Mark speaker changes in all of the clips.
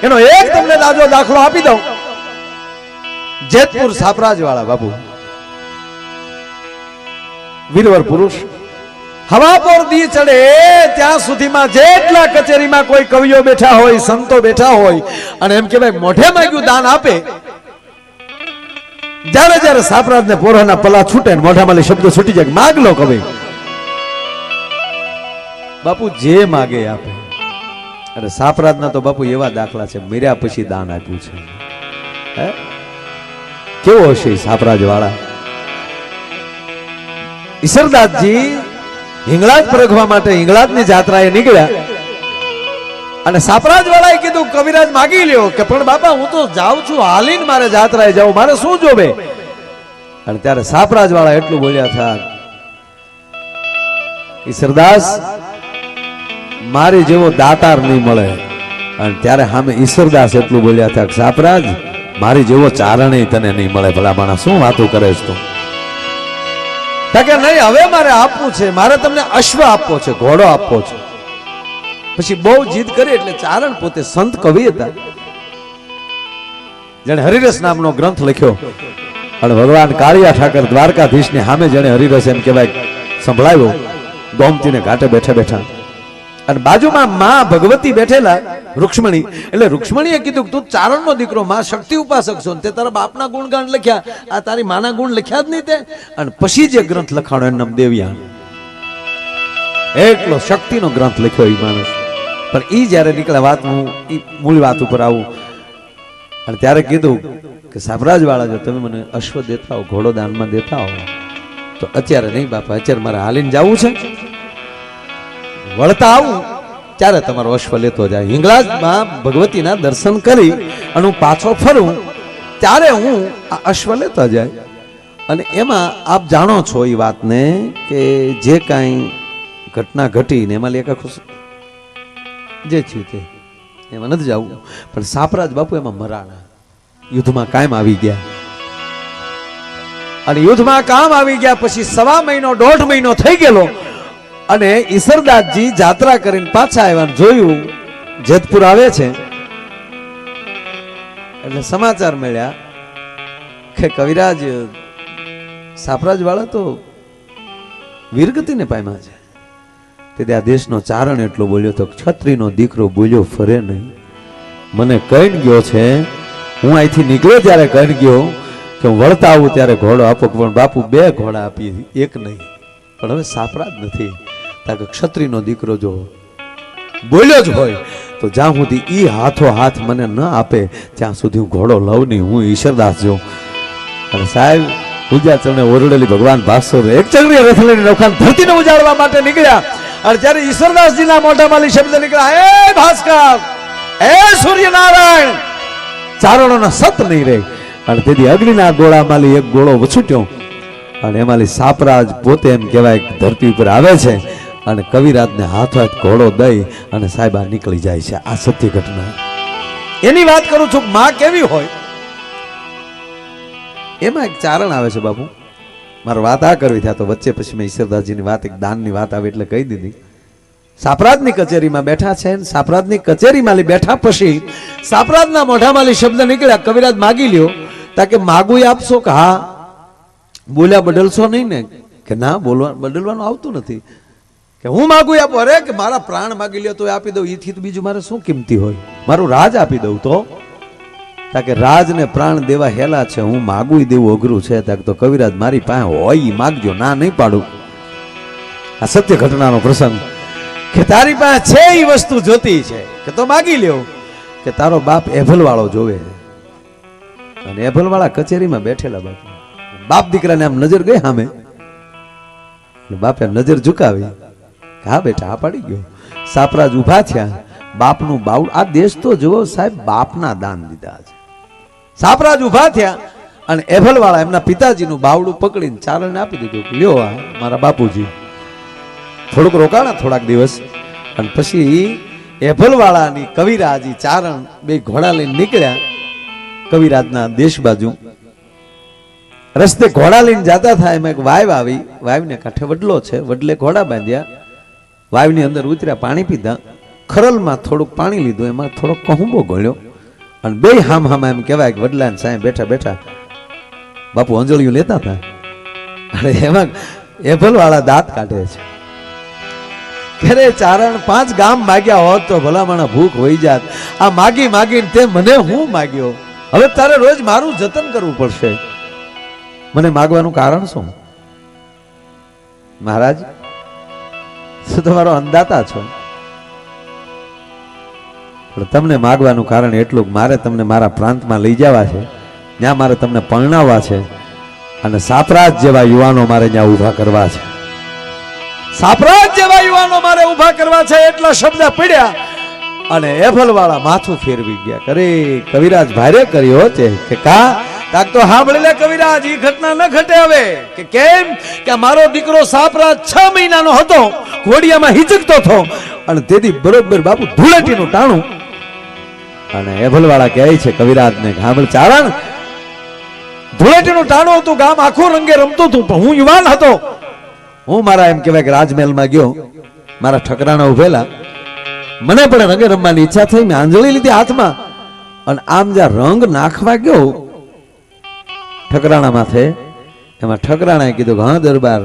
Speaker 1: એનો એક તમને તાજો દાખલો આપી દઉં. જેતપુર સાપરાજ વાળા બાપુ વીરવર પુરુષ હવા પર દી ચડે ત્યાં સુધીમાં જેટલા કચેરીમાં કોઈ કવિઓ બેઠા હોય, સંતો બેઠા હોય અને એમ કહેવાય મોઢે માંગ્યું દાન આપે, જ્યારે જ્યારે સાપરાજ ને પોરાના પલા છૂટે ને મોઢામાં શબ્દ છૂટી જાય, માગ લો કવિ. બાપુ જે માગે આપે. અરે સાપરાજ ના તો બાપુ એવા દાખલા છે, મર્યા પછી દાન આપ્યું છે. હે કેવો હશે સાપરાજ વાળા? ઈશ્વરદાસજી હિંગળાજ પરખવા માટે હિંગળાજની જાત્રાએ નીકળ્યા અને સાપરાજ વાળાએ કીધું કવિરાજ માગી લ્યો. કે પણ બાપા હું તો જાઉં છું હાલીને, મારે જાત્રાએ જાઉં, મારે શું જોવે? અને ત્યારે સાપરાજ વાળા એટલું બોલ્યા હતા, ઈશ્વરદાસ મારી જેવો દાતાર નહીં મળે. અને ત્યારે સામે ઈશ્વરદાસ એટલું બોલ્યા હતા, સાપરાજ મારી જેવો ચારણેય તને નહીં મળે. ભલા માણસ શું વાતો કરે છે તું? કે નહીં, હવે મારે આપવું છે, મારે તમને અશ્વ આપવો છે, ઘોડો આપવો છે. પછી બહુ જીદ કરી એટલે ચારણ પોતે સંત કવિ હતા, જેને હરિરસ નામનો ગ્રંથ લખ્યો અને ભગવાન કાળિયા ઠાકર દ્વારકાધીશ ની સામે જેને હરિરસ એમ કહેવાય સંભળાવ્યો, ગોમતીને ઘાટે બેઠા બેઠા અને બાજુમાં માં ભગવતી બેઠેલા રૂક્ષ્મણી. એટલે રૂક્ષ્મણીએ કીધું તું ચારણનો દીકરો, માં શક્તિ ઉપાસક છો, તે તારા બાપના ગુણગાન લખ્યા, આ તારી માના ગુણ લખ્યા જ નહીં તે? અને પછી જે ગ્રંથ લખાણો એનું નામ દેવ્યાન. એટલો શક્તિનો ગ્રંથ લખ્યો એ માણસ. પણ ઈ જયારે નીકળ્યા વાત, હું મૂળ વાત ઉપર આવું અને ત્યારે કીધું કે સાપરાજ વાળા જો તમે મને અશ્વ દેતા હો, ઘોડો દાનમાં દેતા હો તો અત્યારે નહીં બાપા, અત્યારે મારે હાલીને જવું છે, વળતા આવું ત્યારે તમારો અશ્વ લેતો જાય. હિંગળાજમાં ભગવતીના દર્શન કરી અને હું પાછો ફરું ત્યારે હું આ અશ્વ લેતા જાય. અને એમાં આપ જાણો છો એ વાતને કે જે કાંઈ ઘટના ઘટી ને એમાં લેખા ખુશ જે થયું તે એમાં નથી જવું. પણ સાપરાજ બાપુ એમાં મરાણા, યુદ્ધમાં કાયમ આવી ગયા. અને યુદ્ધમાં કામ આવી ગયા પછી 1.5 મહિનો 1.5 મહિનો થઈ ગયેલો અને ઈશ્વરદાસજી જાત્રા કરીને પાછા આવ્યા, જોયું જેતપુર આવે છે એટલે સમાચાર મળ્યા કે કવિરાજ સાપરાજ વાળા તો વીરગતિને પામ્યા છે. તે આ દેશનો ચારણ એટલો બોલ્યો તો છત્રીનો દીકરો બોલ્યો ફરે નહીં. મને કહીને ગયો છે, હું અહીંથી નીકળ્યો ત્યારે કહીને ગયો કે હું વળતા આવું ત્યારે ઘોડો આપો. પણ બાપુ 2 ઘોડા આપી, એક નહીં. પણ હવે સાપરાજ નથી. ક્ષત્રિયનો દીકરો જો બોલ્યો જ હોય તો જ્યાં સુધી ઈ હાથો હાથ મને ન આપે ત્યાં સુધી હું ઘોડો લઉં નહીં. હું ઈશ્વરદાસ જો અને સાહેબ પૂજા ચરણે ઓરડેલી ભગવાન ભાસ્કર એક ચંદ્રીય રથ લઈને નવખાન ધરતીને ઉજાડવા માટે નીકળ્યા. અને જ્યારે ઈશ્વરદાસજીના મોઢામાંથી શબ્દ નીકળ્યા, હે ભાસ્કર, હે સૂર્યનારાયણ, ચારણોના સત નહીં રહે. અને તેથી અગ્નિના ગોળામાંથી એક ગોળો વછૂટ્યો અને એમાંથી સાપરાજ પોતે એમ કહેવાય ધરતી ઉપર આવે છે અને કવિરાજને હાથ હાથ ઘોડો દઈ અને સાહેબ આ નીકળી જાય છે. આ સત્ય ઘટના એની વાત કરું છું. માં કેવી હોય એમાં એક ચારણ આવે છે બાપુ. મારે વાત આ કરવી થયા તો વચ્ચે પછી મેં ઈશ્વરદાસજીની વાત, એક દાનની વાત આવે એટલે કહી દીધી. સાપરાજની કચેરીમાં બેઠા છે, સાપરાજની કચેરીમાં બેઠા પછી સાપરાજના મોઢામાંથી શબ્દ નીકળ્યા, કવિરાજ માગી લ્યો. તાકે માગું આપશો? કે હા. બોલ્યા બદલશો નહીં ને? કે ના, બોલવા બદલવાનું આવતું નથી. કે હું માગું આપો? અરે કે મારા પ્રાણ માગી લ્યો તો આપી દઉં, એથી તો બીજું મારે શું કિંમતી હોય? મારું રાજ આપી દઉં તો? તાકે રાજને પ્રાણ દેવા હેલા છે, હું માગું દેવું અઘરું છે. તાકે તો કવિરાજ મારી પાસે હોય માગજો, ના નહીં પાડું. આ સત્ય ઘટનાનો પ્રસંગ. કે તારી પાસે છે એ વસ્તુ જોતી છે કે તો માગી લ્યો. કે તારો બાપ એભલ વાળો જોવે છે. અને એભલ વાળા કચેરીમાં બેઠેલા બાપ, બાપ દીકરાને આમ નજર ગઈ સામે, બાપે નજર ઝુકાવી. હા બેટા, આ પાડી ગયો. સાપરાજ ઉભા થયા, બાપનું બાવડું, આ દેશ તો જુઓ સાહેબ, બાપના દાન દીધા છે. સાપરાજ ઉભા થયા અને એભલ વાળા એમના પિતાજીનું બાવડું પકડીને ચારણને આપી દીધું. લ્યો આ મારા બાપુજી. થોડુંક રોકાણા થોડાક દિવસ અને પછી એભલ વાળાની કવિરાજી ચારણ 2 ઘોડા લઈને નીકળ્યા કવિરાજના દેશ બાજુ. રસ્તે ઘોડા લઈને જતા થાય એમાં એક વાવ આવી, વાવને કાંઠે વડલો છે, વડલે ઘોડા બાંધ્યા, વાવની અંદર ઉતર્યા, પાણી પીધા, ખરલમાં થોડુંક પાણી લીધું, એમાં થોડોક કહુંબો ગળ્યો અને બે હામ એમ કહેવાય કે વડલા ને સાંઈ બેઠા બેઠા બાપુ અંજળિયું લેતા હતા. અરે એમાં એભલ વાળા દાંત કાઢે છે કે રે ચારણ 5 ગામ માગ્યા હોત તો ભલામણા ભૂખ હોઈ જાત. આ માગી માગીને તે મને હું માગ્યો. હવે તારે રોજ મારું જતન કરવું પડશે. મને માગવાનું કારણ શું? મહારાજ શું તમારો અંદાતા છો? તમને માગવાનું કારણ એટલું કે મારે તમને મારા પ્રાંતમાં લઈ જવા છે, ત્યાં મારે તમને પરણાવવા છે અને સાપરાજ જેવા યુવાનો મારે ત્યાં ઊભા કરવા છે. સાપરાજ જેવા યુવાનો મારે ઊભા કરવા છે એટલા શબ્દ પડ્યા અને એફલ વાળા માથું ફેરવી ગયા. અરે કવિરાજ ભારે કર્યો છે કે કા તાક તો સાંભળી લે કવિરાજ, ઈ ઘટના ન ઘટે હવે. કે કેમ કે મારો દીકરો સાપરાજ 6 મહિનાનો હતો, ઘોડિયામાં હિચકતો હતો અને તેથી બરોબર બાપુ ધૂળેટીનું ટાણું. અને એભલ વાળા કહે છે કવિરાજ ને સાંભળ ચારણ, ધૂળેટીનું ટાણું હતું, ગામ આખું રંગે રમતું હતું, પણ હું યુવાન હતો. હું મારા એમ કહેવાય કે રાજમહેલમાં ગયો, મારા ઠકરાણા ઉભેલા, મને પણ રંગે રમવાની ઈચ્છા થઈ. મેં આંજળી લીધી હાથમાં અને આમ જ્યાં રંગ નાખવા ગયો ઠકરાણા માથે, એમાં ઠકરાણાએ કીધું કે હા દરબાર,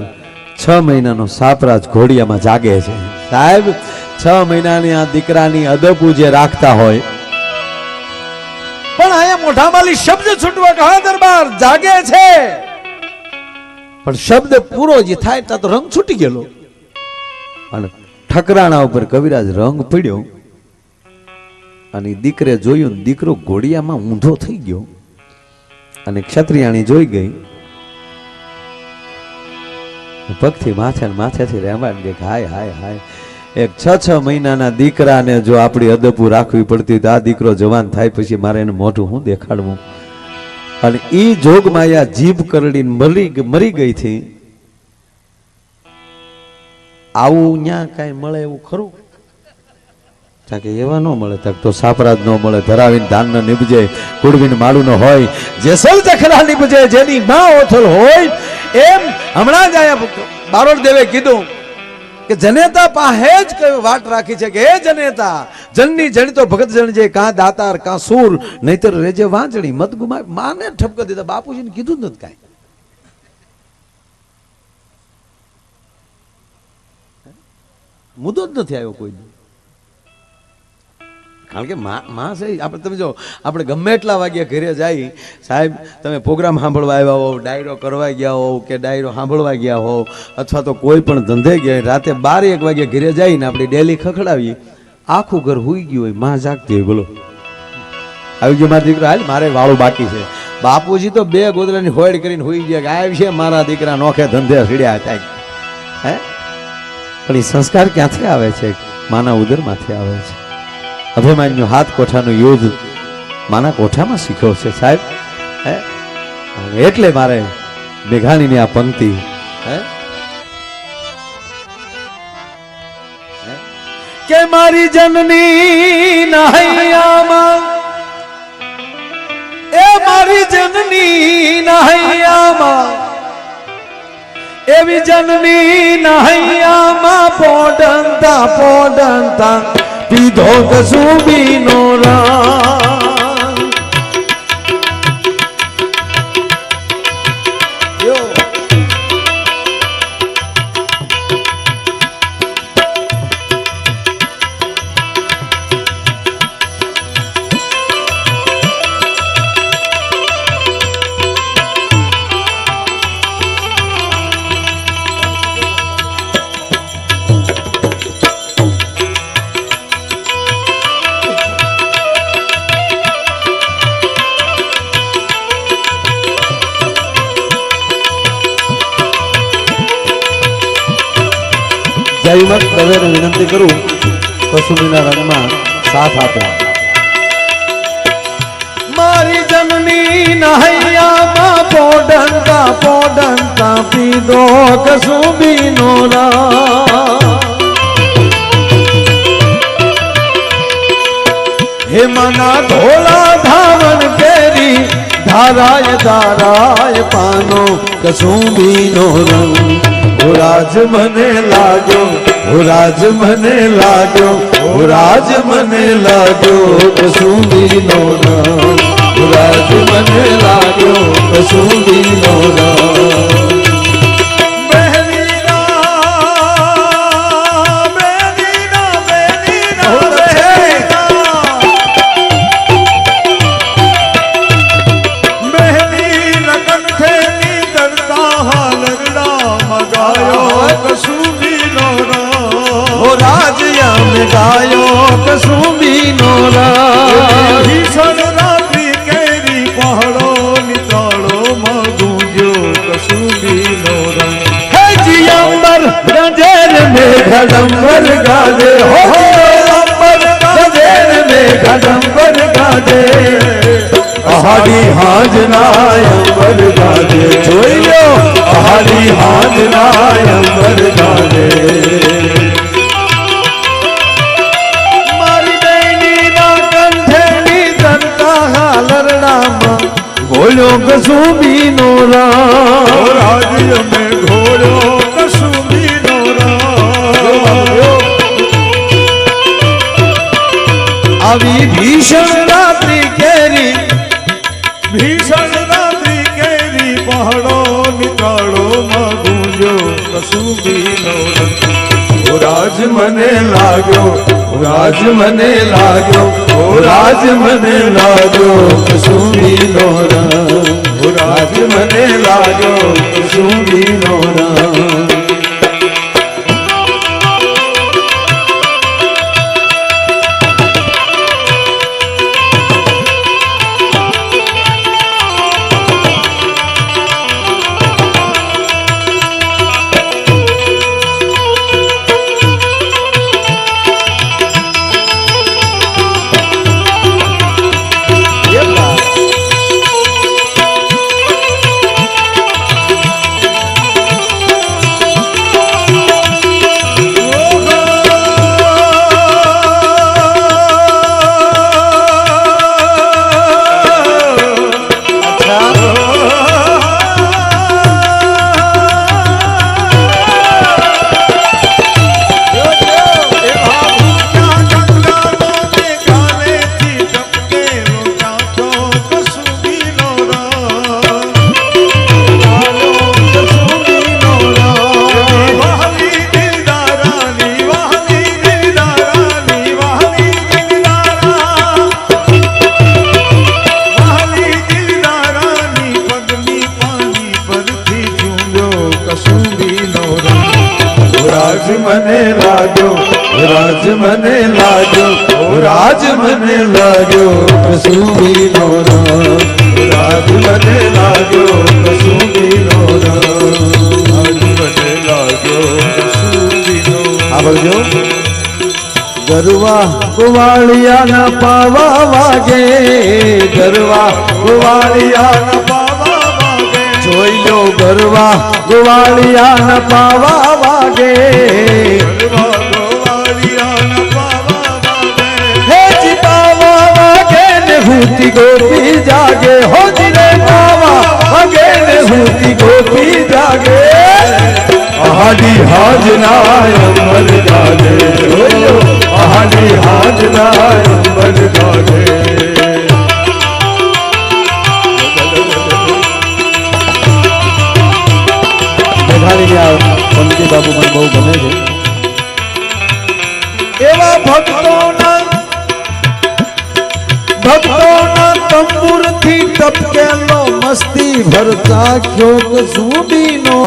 Speaker 1: 6 મહિનાનો સાપરાજ ઘોડિયામાં જાગે છે. સાહેબ 6 મહિનાની આ દીકરાની અદપુ જે રાખતા હોય, પણ અહીંયા મોઢામાંથી શબ્દ છૂટવા કે હા દરબાર જાગે છે, પણ શબ્દ પૂરો જે થાય ત્યાં તો રંગ છૂટી ગયેલો અને ઠકરાણા ઉપર કવિરાજ રંગ પડ્યો અને દીકરે જોયું, દીકરો ઘોડિયામાં ઊંધો થઈ ગયો અને ક્ષત્રિયાણી જોઈ ગઈ, પગથી માથેથી રહેવાડ ગઈ. હાય હાય હાય, એક 6 મહિનાના દીકરાને જો આપણી અદપુ રાખવી પડતી તો આ દીકરો જવાન થાય પછી મારે એને મોઢું હું દેખાડવું. અને ઈ જોગ માયા જીભ કરડીને મરી ગઈ હતી. આવું ન્યા કઈ મળે એવું ખરું? કે એવા ન મળે તો સાપરાજ ન મળે, ધરાવીને ધાન ન નીપજે, કુડવીને માળું ન હોય, જેસલ જખરા નીપજે, જેની માં ઓથલ હોય. એમ હમણાં જ આયા બારોડ દેવે કીધું કે જનેતા પાસે જ કઈ વાટ રાખી છે કે હે જનેતા, જનની જણી તો ભગત જણ જે, કાં દાતાર કાં સૂર, નહીતર રેજે વાંચણી મત ગુમાય. માને ઠપકો દીધા, બાપુજીને કીધું જ નથી કાંઈ. મુદ્દો જ નથી આવ્યો કોઈ. કારણ કે માં છે આપણે, તમે જો આપણે ગમે એટલા વાગ્યા ઘરે જાય, સાહેબ તમે પ્રોગ્રામ સાંભળવા આવ્યા હોવ, ડાયરો કરવા ગયા હોવ કે ડાયરો સાંભળવા ગયા હોવ અથવા તો કોઈ પણ ધંધે ગયા, રાતે 12-1 વાગ્યા ઘરે જઈને આપણે ડેલી ખખડાવીએ, આખું ઘર હુઈ ગયું હોય, માં જાગતી હોય. બોલો આવી ગયો મારા દીકરા, હાલ મારે વાળું બાકી છે. બાપુજી તો 2 ગોદડાની હોડ કરીને હુઈ ગયા કે આવી છે મારા દીકરા નોખે ધંધે સીડ્યા થાય. હે પણ એ સંસ્કાર ક્યાંથી આવે છે? માના ઉદરમાંથી આવે છે. અભિમાન્યુ હાથ કોઠાનું યુદ્ધ માના કોઠામાં શીખ્યો છે સાહેબ. હે એટલે મારે મેઘાણીની આ પંક્તિ, હે કે મારી જનની નહૈયામાં, એ મારી જનની નહૈયામાં, એવી જનની નહૈયામાં પોડંતા પીધો કસુબીનો રામ. જયમત દવેને વિનંતી કરું કસુમીના રંગમાં સાથ આપે. મારી જનની નહૈયામાં પોડંતા પીધો કસુમીનો રામ. હે મના ધોળા ધાવણ કેરી, ધારાય પાનો કસુમીનો રંગ. રાજ મને લાગ્યો રાજ મને લાગ્યો, રાજ મને લાગ્યો કસુંબીનો રામ, રાજ મને લાગ્યો કસુંબીનો રામ. ગાયો કસુંબીનો રામ.
Speaker 2: ભીષણ રાત્રિ કેરી પહાડો નિતાળો માં ગુંજ્યો કસુંબીનો રામ.
Speaker 1: હે જીયંબર ગજેર મેઘડંબર ગાજે, હો અંબર ગજેર મેઘડંબર ગાજે, પહાડી હાજના અંબર ગાજે. જોઈ લો પહાડી હાજના અંબર ગાજે. ઘોડ્યો કસુંબીનો રામ,
Speaker 2: રાજ્ય મેં ઘોડ્યો કસુંબીનો રામ.
Speaker 1: આવી ભીષણ રાત્રિ કેરી,
Speaker 2: ભીષણ રાત્રિ કેરી પહાડો નિકાળો માં ગુંજ્યો કસુંબીનો રામ.
Speaker 1: રાજ મને લાગ્યો, રાજ મને લાગ્યો, રાજ મને લાગ્યો કસુંબીનો રામ, રાજ મને લાગ્યો કસુંબીનો રામ. રાજ મને લાગ્યો, રાજ મને લાગ્યો, રાજ મને લાગ્યો કસુંબીનો રામ, રાજ મને લાગ્યો કસુંબીનો રામ,
Speaker 2: રાજ મને લાગ્યો કસુંબીનો.
Speaker 1: આવજો. ગરવા કુવાળિયાના પાવા વાગે, ગરવા કુવાળિયાના
Speaker 2: બાબા વાગે.
Speaker 1: જોઈ લો ગરવા કુવાળિયાના પાવા વાગે,
Speaker 2: ગરબા ગોવાળિયાના બાબા વાગે.
Speaker 1: હે જી પાવા વાગે ને હૂતી ગોપી જાગે, હો જી રે પાવા વાગે ને હૂતી ગોપી જાગે. પહાડી હાજના અંબર ગાજે, જોઈ લો પહાડી હાજના અંબર ગાજે. પંકી બાબુ મને બહુ ગમે છે. એવા ભક્તોના તંબુરથી ટપકેલો મસ્તી ભરતા કયો કસુંબીનો